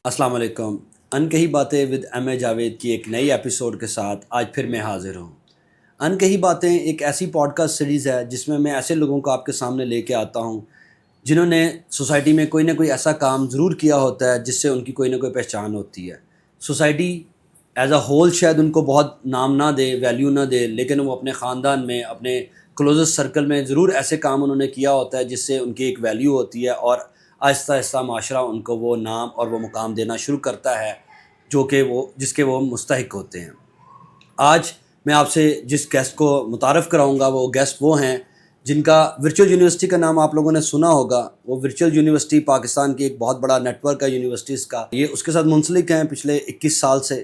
السلام علیکم. ان کہی باتیں ود ایم اے جاوید کی ایک نئی ایپیسوڈ کے ساتھ آج پھر میں حاضر ہوں. ان کہی باتیں ایک ایسی پوڈ کاسٹ سیریز ہے جس میں ایسے لوگوں کو آپ کے سامنے لے کے آتا ہوں جنہوں نے سوسائٹی میں کوئی نہ کوئی ایسا کام ضرور کیا ہوتا ہے جس سے ان کی کوئی نہ کوئی پہچان ہوتی ہے. سوسائٹی ایز اے ہول شاید ان کو بہت نام نہ دے، ویلیو نہ دے، لیکن وہ اپنے خاندان میں، اپنے کلوزسٹ سرکل میں ضرور ایسے کام انہوں نے کیا ہوتا ہے جس سے ان کی ایک ویلیو ہوتی ہے، اور آہستہ آہستہ معاشرہ ان کو وہ نام اور وہ مقام دینا شروع کرتا ہے جس کے وہ مستحق ہوتے ہیں. آج میں آپ سے جس گیسٹ کو متعارف کراؤں گا وہ گیسٹ وہ ہیں جن کا ورچوئل یونیورسٹی کا نام آپ لوگوں نے سنا ہوگا. وہ ورچوئل یونیورسٹی پاکستان کی ایک بہت بڑا نیٹ ورک ہے یونیورسٹیز کا، یہ اس کے ساتھ منسلک ہیں پچھلے 21 سال سے.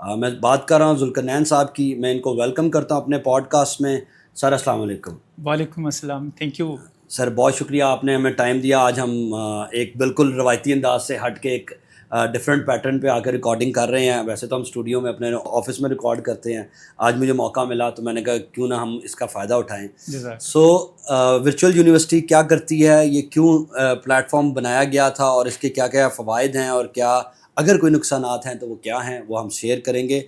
میں بات کر رہا ہوں ذوالقرنین صاحب کی. میں ان کو ویلکم کرتا ہوں اپنے پوڈ کاسٹ میں. سر السلام علیکم. وعلیکم السلام. تھینک یو سر، بہت شکریہ آپ نے ہمیں ٹائم دیا. آج ہم ایک بالکل روایتی انداز سے ہٹ کے ایک ڈفرینٹ پیٹرن پہ آ کے ریکارڈنگ کر رہے ہیں. ویسے تو ہم اسٹوڈیو میں اپنے آفس میں ریکارڈ کرتے ہیں. آج مجھے موقع ملا تو میں نے کہا کیوں نہ ہم اس کا فائدہ اٹھائیں. سو ورچوئل یونیورسٹی کیا کرتی ہے، یہ کیوں پلیٹ فارم بنایا گیا تھا، اور اس کے کیا کیا فوائد ہیں، اور کیا اگر کوئی نقصانات ہیں تو وہ کیا ہیں، وہ ہم شیئر کریں گے.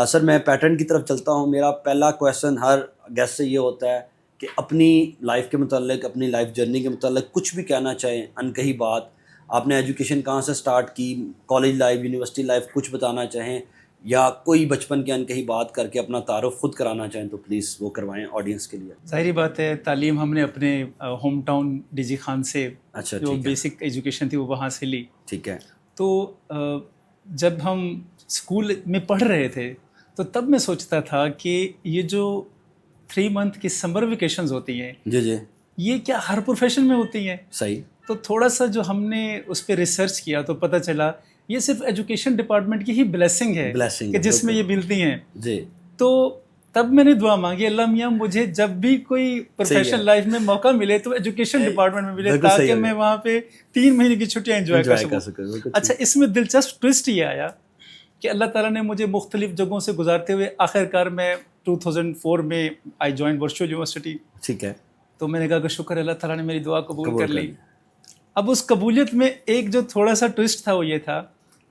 سر میں پیٹرن کی طرف چلتا ہوں. میرا پہلا کویشچن ہر گیسٹ سے یہ ہوتا ہے کہ اپنی لائف کے متعلق، اپنی لائف جرنی کے متعلق کچھ بھی کہنا چاہیں، ان کہی بات. آپ نے ایجوکیشن کہاں سے سٹارٹ کی، کالج لائف، یونیورسٹی لائف، کچھ بتانا چاہیں، یا کوئی بچپن کی ان کہی بات کر کے اپنا تعارف خود کرانا چاہیں تو پلیز وہ کروائیں آڈینس کے لیے. ظاہری بات ہے، تعلیم ہم نے اپنے home town D G Khan سے اچھا، جو ٹھیک ہے، بیسک ایجوکیشن تھی وہ وہاں سے لی. ٹھیک ہے. تو جب ہم اسکول میں پڑھ رہے تھے تو تب میں سوچتا تھا کہ یہ جو 3 منتھ کی سمر ویکیشنز ہوتی ہیں، جی جی، یہ کیا ہر پروفیشن میں ہوتی ہیں؟ صحیح. تو تھوڑا سا جو ہم نے اس پہ ریسرچ کیا تو پتہ چلا یہ صرف ایجوکیشن ڈپارٹمنٹ کی ہی بلیسنگ ہے کہ جس میں یہ ملتی ہیں. جی. تو تب میں نے دعا مانگی، اللہ میاں مجھے جب بھی کوئی پروفیشنل لائف میں موقع ملے تو ایجوکیشن ڈپارٹمنٹ میں ملے تاکہ میں وہاں پہ 3 مہینے کی چھٹیاں انجوائے کر سکوں. اچھا، اس میں دلچسپ ٹوسٹ یہ آیا کہ اللہ تعالیٰ نے مجھے مختلف جگہوں سے گزارتے ہوئے آخر کار میں 2004 میں آئی جوائن ورچوئل یونیورسٹی. ٹھیک ہے. تو میں نے کہا کہ شکر اللہ تعالیٰ نے میری دعا قبول کر لی. اب اس قبولیت میں ایک جو تھوڑا سا ٹوسٹ تھا وہ یہ تھا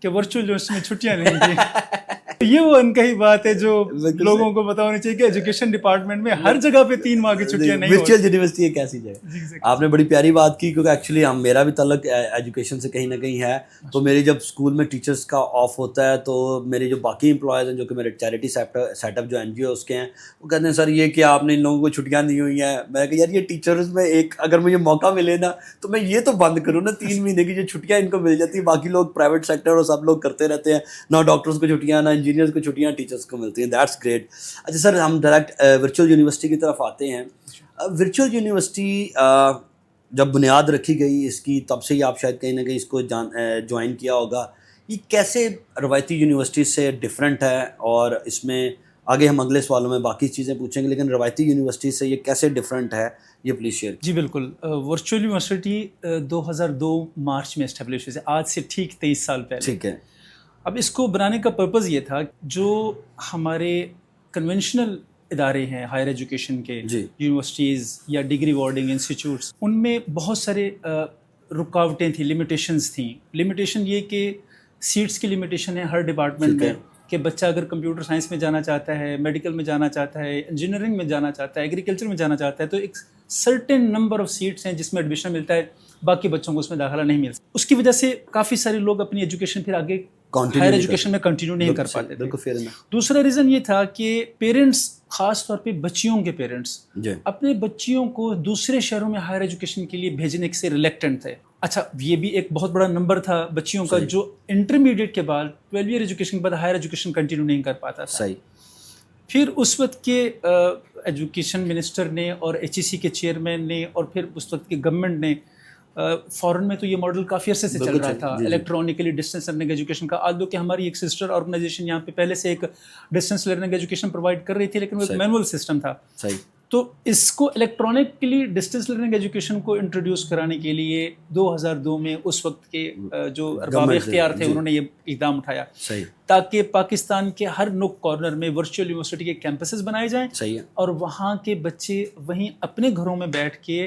کہ ورچوئل یونیورسٹی میں چھٹیاں نہیں تھیں. یہ وہ ان کہی بات ہے جو لوگوں کو پتا ہونی چاہیے کہ ایجوکیشن ڈپارٹمنٹ میں ہر جگہ پہ 3 ماہ کی چھٹیاں نہیں ہوتی. ورچوئل یونیورسٹی ایک ایسی جگہ. آپ نے بڑی پیاری بات کی، کیونکہ ایکچولی میرا بھی تعلق ایجوکیشن سے کہیں نہ کہیں ہے. تو میری جب اسکول میں ٹیچرس کا آف ہوتا ہے تو میرے جو باقی امپلائز ہیں جو کہ میرے چیریٹی سیٹ اپ جو این جی اوز کے ہیں، وہ کہتے ہیں سر یہ کہ آپ نے ان لوگوں کو چھٹیاں دی ہوئی ہیں. میں کہ یار یہ ٹیچرز میں ایک اگر مجھے موقع ملے نا تو میں یہ تو بند کروں نا، 3 مہینے کی جو چھٹیاں ان کو مل جاتی ہیں. باقی لوگ پرائیویٹ سیکٹر اور سب لوگ کرتے رہتے ہیں، نہ ڈاکٹرز کو چھٹیاں، نہ انجینئرز کو چھٹیاں، ٹیچرز کو ملتی ہیں. That's great. اچھا سر، ہم ڈائریکٹ ورچوئل یونیورسٹی کی طرف آتے ہیں. ورچوئل یونیورسٹی جب بنیاد رکھی گئی اس کی، تب سے ہی آپ شاید کہیں نہ کہیں اس کو جوائن کیا ہوگا. یہ کیسے روایتی یونیورسٹی سے ڈفرینٹ ہے، اور اس میں آگے ہم اگلے سوالوں میں باقی چیزیں پوچھیں گے، لیکن روایتی یونیورسٹی سے یہ کیسے ڈفرینٹ ہے یہ پلیز شیئر. جی بالکل. ورچوئل یونیورسٹی 2002 مارچ میں اسٹیبلش ہوئی، آج سے ٹھیک 23 سال پہلے. ٹھیک ہے. اب اس کو بنانے کا پرپز یہ تھا جو ہمارے کنونشنل ادارے ہیں ہائر ایجوکیشن کے، یونیورسٹیز یا ڈگری وارڈنگ انسٹیٹیوٹس، ان میں بہت سارے رکاوٹیں تھیں، لمیٹیشنز تھیں. لمیٹیشن یہ کہ سیٹس کی لمیٹیشن ہے ہر ڈپارٹمنٹ میں، کہ بچہ اگر کمپیوٹر سائنس میں جانا چاہتا ہے، میڈیکل میں جانا چاہتا ہے، انجینئرنگ میں جانا چاہتا ہے، ایگریکلچر میں جانا چاہتا ہے، تو ایک سرٹن نمبر آف سیٹس ہیں جس میں ایڈمیشن ملتا ہے، باقی بچوں کو اس میں داخلہ نہیں ملتا. اس کی وجہ سے کافی سارے لوگ اپنی ایجوکیشن پھر آگے ہائر ایجوکیشن میں کنٹینیو نہیں کر پاتے تھے. دوسرا ریزن یہ تھا کہ پیرنٹس، خاص طور پہ بچیوں کے پیرنٹس، اپنے بچیوں کو دوسرے شہروں میں ہائر ایجوکیشن کے لیے بھیجنے سے ریلیکٹنٹ تھے. اچھا، یہ بھی ایک بہت بڑا نمبر تھا بچیوں کا جو انٹرمیڈیٹ کے بعد 12 ایئر ایجوکیشن کے بعد ہائر ایجوکیشن کنٹینیو نہیں کر پاتا تھا. پھر اس وقت کے ایجوکیشن منسٹر نے اور ایچ ای سی کے چیئرمین نے اور پھر اس وقت کی گورنمنٹ نے، فورن میں تو یہ ماڈل کافی عرصے سے چل رہا تھا الیکٹرانکلی ڈسٹینس لرننگ ایجوکیشن کا، آج کہ ہماری ایک سسٹر آرگنائزیشن یہاں پہ پہلے سے ایک ڈسٹینس لرننگ ایجوکیشن پرووائڈ کر رہی تھی، لیکن وہ ایک مینول سسٹم تھا. تو اس کو الیکٹرانکلی ڈسٹینس لرننگ ایجوکیشن کو انٹروڈیوس کرانے کے لیے 2002 میں اس وقت کے جو ارباب اختیار تھے انہوں نے یہ اقدام اٹھایا تاکہ پاکستان کے ہر نک کارنر میں ورچوئل یونیورسٹی کے کیمپسز بنائے جائیں اور وہاں کے بچے وہیں اپنے گھروں میں بیٹھ کے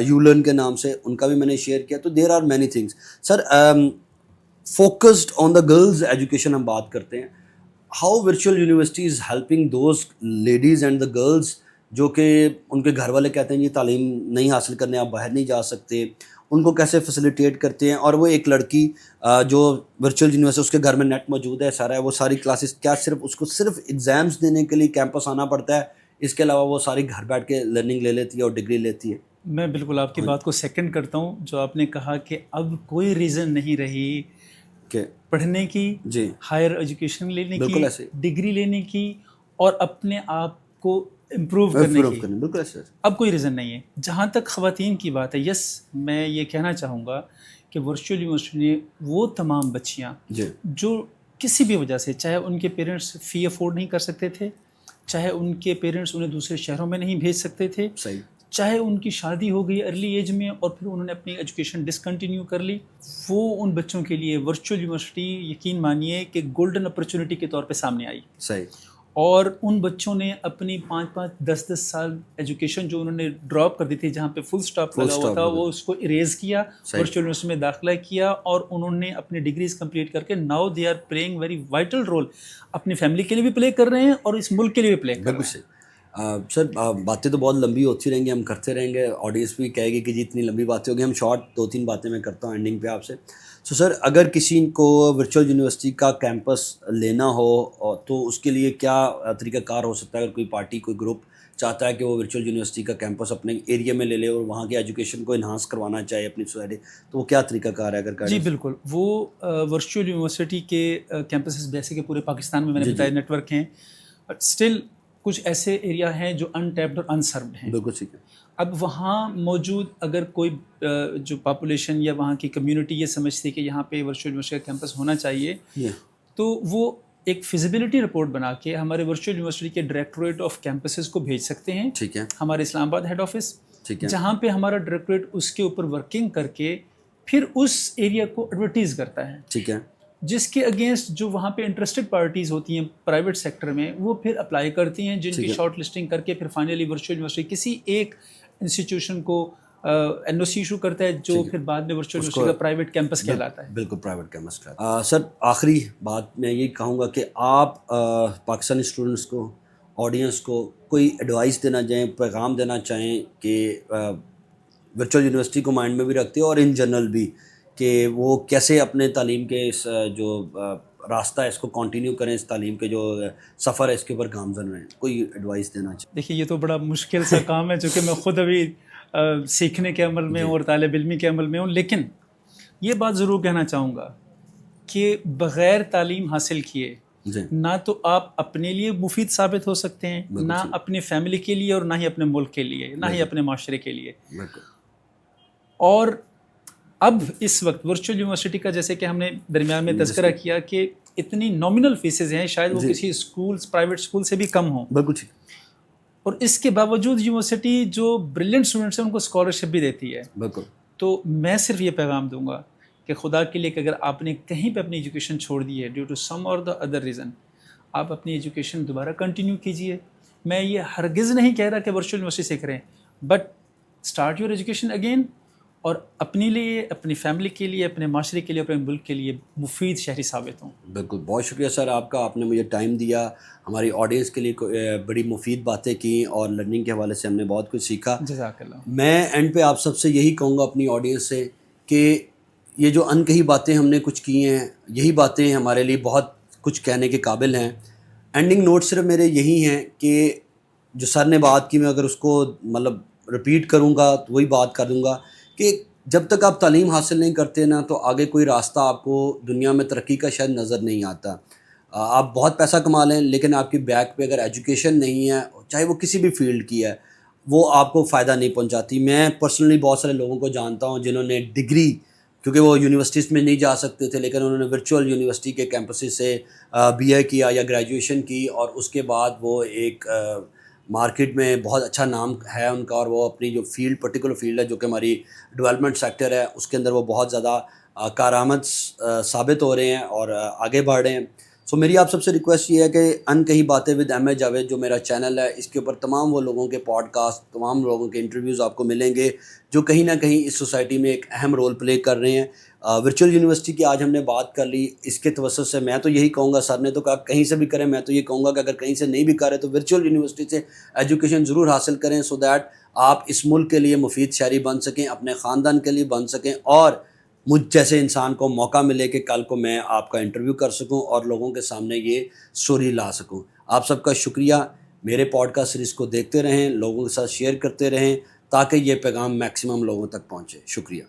یولرن کے نام سے, ان کا بھی میں نے شیئر کیا. تو there are many things. Sir focused on the girls education ہم بات کرتے ہیں. How virtual university is helping those ladies and the girls جو کہ ان کے گھر والے کہتے ہیں یہ تعلیم نہیں حاصل کرنے آپ باہر نہیں جا سکتے, ان کو کیسے فیسیلیٹیٹ کرتے ہیں؟ اور وہ ایک لڑکی جو ورچوئل یونیورسٹی اس کے گھر میں نیٹ موجود ہے سارا ہے, وہ ساری کلاسز کیا صرف اس کو صرف ایگزامس دینے کے لیے کیمپس آنا پڑتا ہے, اس کے علاوہ وہ ساری گھر بیٹھ کے لرننگ لے لیتی ہے اور ڈگری لیتی ہے؟ میں بالکل آپ کی بات کو سیکنڈ کرتا ہوں. جو آپ نے کہا کہ اب کوئی ریزن نہیں رہی کہ پڑھنے کی, جی ہائر ایجوکیشن لینے کی, بالکل ایسے ڈگری لینے کی اور اپنے آپ کو امپروو کرنے کی, بالکل ایسے اب کوئی ریزن نہیں ہے. جہاں تک خواتین کی بات ہے, یس میں یہ کہنا چاہوں گا کہ ورچوئل یونیورسٹی نے وہ تمام بچیاں جی جو کسی بھی وجہ سے, چاہے ان کے پیرنٹس فی افورڈ نہیں کر سکتے تھے, چاہے ان کے پیرنٹس انہیں دوسرے شہروں میں نہیں بھیج سکتے تھے, صحیح, چاہے ان کی شادی ہو گئی ارلی ایج میں اور پھر انہوں نے اپنی ایجوکیشن ڈسکنٹینیو کر لی, وہ ان بچوں کے لیے ورچوئل یونیورسٹی یقین مانیے کہ گولڈن اپرچونٹی کے طور پہ سامنے آئی. صحیح. اور ان بچوں نے اپنی 5-5 10 سال ایجوکیشن جو انہوں نے ڈراپ کر دی تھی, جہاں پہ فل اسٹاپ لگا ہوا تھا, وہ اس کو اریز کیا, ورچوئل یونیورسٹی میں داخلہ کیا اور انہوں نے اپنی ڈگریز کمپلیٹ کر کے now they are playing very vital role, اپنی فیملی کے لیے بھی پلے کر رہے ہیں اور اس ملک کے لیے بھی پلے کر رہے ہیں. سر باتیں تو بہت لمبی ہوتی رہیں گی, ہم کرتے رہیں گے, آڈینس بھی کہے گی کہ جی اتنی لمبی باتیں ہوگی, ہم شارٹ 2-3 باتیں میں کرتا ہوں اینڈنگ پہ آپ سے. سو سر اگر کسی کو ورچوئل یونیورسٹی کا کیمپس لینا ہو تو اس کے لیے کیا طریقہ کار ہو سکتا ہے؟ اگر کوئی پارٹی کوئی گروپ چاہتا ہے کہ وہ ورچوئل یونیورسٹی کا کیمپس اپنے ایریا میں لے لے اور وہاں کی ایجوکیشن کو انہانس کروانا چاہے اپنی سوسائٹی, تو وہ کیا طریقہ کار ہے اگر؟ جی بالکل, وہ ورچوئل یونیورسٹی کے کیمپسز جیسے کہ پورے پاکستان میں نے بتایا نیٹ ورک ہیں, اسٹل کچھ ایسے ایریا ہیں جو ان ٹیپڈ اور انسروڈ ہیں. بالکل ٹھیک ہے. اب وہاں موجود اگر کوئی جو پاپولیشن یا وہاں کی کمیونٹی یہ سمجھتی ہے کہ یہاں پہ ورچوئل یونیورسٹی کا کیمپس ہونا چاہیے, تو وہ ایک فیزیبلٹی رپورٹ بنا کے ہمارے ورچوئل یونیورسٹی کے ڈائریکٹوریٹ آف کیمپسز کو بھیج سکتے ہیں. ٹھیک ہے. ہمارے اسلام آباد ہیڈ آفس, ٹھیک ہے, جہاں پہ ہمارا ڈائریکٹوریٹ اس کے اوپر ورکنگ کر کے پھر اس ایریا کو ایڈورٹیز کرتا ہے. ٹھیک ہے. جس کے اگینسٹ جو وہاں پہ انٹرسٹڈ پارٹیز ہوتی ہیں پرائیویٹ سیکٹر میں, وہ پھر اپلائی کرتی ہیں, جن کی شارٹ لسٹنگ کر کے پھر فائنلی ورچوئل یونیورسٹی کسی ایک انسٹیٹیوشن کو این او سی ایشو کرتا ہے, جو پھر بعد میں ورچوئل یونیورسٹی کا پرائیویٹ کیمپس کہلاتا ہے. بالکل پرائیویٹ کیمپس کہلاتا ہے. سر آخری بات میں یہ کہوں گا کہ آپ پاکستانی اسٹوڈنٹس کو, آڈینس کو کوئی ایڈوائس دینا چاہیں, پیغام دینا چاہیں کہ ورچوئل یونیورسٹی کو مائنڈ میں بھی رکھتے ہیں اور ان جنرل بھی, کہ وہ کیسے اپنے تعلیم کے اس جو راستہ ہے اس کو کنٹینیو کریں, اس تعلیم کے جو سفر ہے اس کے اوپر گامزن رہیں, کوئی ایڈوائس دینا چاہیں؟ دیکھیے یہ تو بڑا مشکل سا کام ہے, چونکہ میں خود ابھی سیکھنے کے عمل میں ہوں اور طالب علمی کے عمل میں ہوں, لیکن یہ بات ضرور کہنا چاہوں گا کہ بغیر تعلیم حاصل کیے نہ تو آپ اپنے لیے مفید ثابت ہو سکتے ہیں, نہ اپنی فیملی کے لیے, اور نہ ہی اپنے ملک کے لیے, نہ ہی اپنے معاشرے کے لیے. اور اب اس وقت ورچوئل یونیورسٹی کا جیسے کہ ہم نے درمیان میں تذکرہ کیا کہ اتنی نامنل فیسز ہیں, شاید وہ کسی اسکولس پرائیویٹ اسکول سے بھی کم ہوں, بالکل, اور اس کے باوجود یونیورسٹی جو بریلینٹ اسٹوڈنٹس ہیں ان کو اسکالرشپ بھی دیتی ہے. بالکل. تو میں صرف یہ پیغام دوں گا کہ خدا کے لیے کہ اگر آپ نے کہیں پہ اپنی ایجوکیشن چھوڑ دی ہے ڈیو ٹو سم اور دا ادر ریزن, آپ اپنی ایجوکیشن دوبارہ کنٹینیو کیجیے. میں یہ ہرگز نہیں کہہ رہا کہ ورچوئل یونیورسٹی سے کریں, but start your education again, اور اپنے لیے, اپنی فیملی کے لیے, اپنے معاشرے کے لیے, اپنے ملک کے لیے مفید شہری ثابت ہوں. بالکل, بہت شکریہ سر آپ کا, آپ نے مجھے ٹائم دیا, ہماری آڈینس کے لیے بڑی مفید باتیں کی, اور لرننگ کے حوالے سے ہم نے بہت کچھ سیکھا. جزاک اللہ. میں اینڈ پہ آپ سب سے یہی کہوں گا اپنی آڈینس سے کہ یہ جو ان کہی باتیں ہم نے کچھ کی ہیں, یہی باتیں ہمارے لیے بہت کچھ کہنے کے قابل ہیں. اینڈنگ نوٹ صرف میرے یہی ہیں کہ جو سر نے بات کی, میں اگر اس کو مطلب رپیٹ کروں گا تو وہی بات کر دوں گا کہ جب تک آپ تعلیم حاصل نہیں کرتے نا, تو آگے کوئی راستہ آپ کو دنیا میں ترقی کا شاید نظر نہیں آتا. آپ بہت پیسہ کما لیں, لیکن آپ کی بیک پہ اگر ایجوکیشن نہیں ہے, چاہے وہ کسی بھی فیلڈ کی ہے, وہ آپ کو فائدہ نہیں پہنچاتی. میں پرسنلی بہت سارے لوگوں کو جانتا ہوں جنہوں نے ڈگری, کیونکہ وہ یونیورسٹیز میں نہیں جا سکتے تھے, لیکن انہوں نے ورچوئل یونیورسٹی کے کیمپسز سے بی اے کیا یا گریجویشن کی, اور اس کے بعد وہ ایک مارکیٹ میں بہت اچھا نام ہے ان کا, اور وہ اپنی جو فیلڈ پرٹیکولر فیلڈ ہے جو کہ ہماری ڈیولپمنٹ سیکٹر ہے, اس کے اندر وہ بہت زیادہ کارآمد ثابت ہو رہے ہیں اور آگے بڑھ رہے ہیں. سو میری آپ سب سے ریکویسٹ یہ ہے کہ ان کہی باتیں ود ایم اے جاوید جو میرا چینل ہے، اس کے اوپر تمام وہ لوگوں کے پوڈ کاسٹ، تمام لوگوں کے انٹرویوز آپ کو ملیں گے جو کہیں نہ کہیں اس سوسائٹی میں ایک اہم رول پلے کر رہے ہیں۔ ورچوئل یونیورسٹی کی آج ہم نے بات کر لی، اس کے توسط سے میں تو یہی کہوں گا، سر نے تو کہا کہیں سے بھی کریں، میں تو یہ کہوں گا کہ اگر کہیں سے نہیں بھی کرے تو ورچوئل یونیورسٹی سے ایجوکیشن ضرور حاصل کریں، سو دیٹ آپ اس ملک کے لیے مفید شہری بن سکیں، اپنے خاندان کے لیے بن سکیں، اور مجھ جیسے انسان کو موقع ملے کہ کل کو میں آپ کا انٹرویو کر سکوں اور لوگوں کے سامنے یہ سٹوری لا سکوں۔ آپ سب کا شکریہ، میرے پوڈ کاسٹ سیریز کو دیکھتے رہیں، لوگوں کے ساتھ شیئر کرتے رہیں تاکہ یہ پیغام میکسیمم لوگوں تک پہنچے۔ شکریہ۔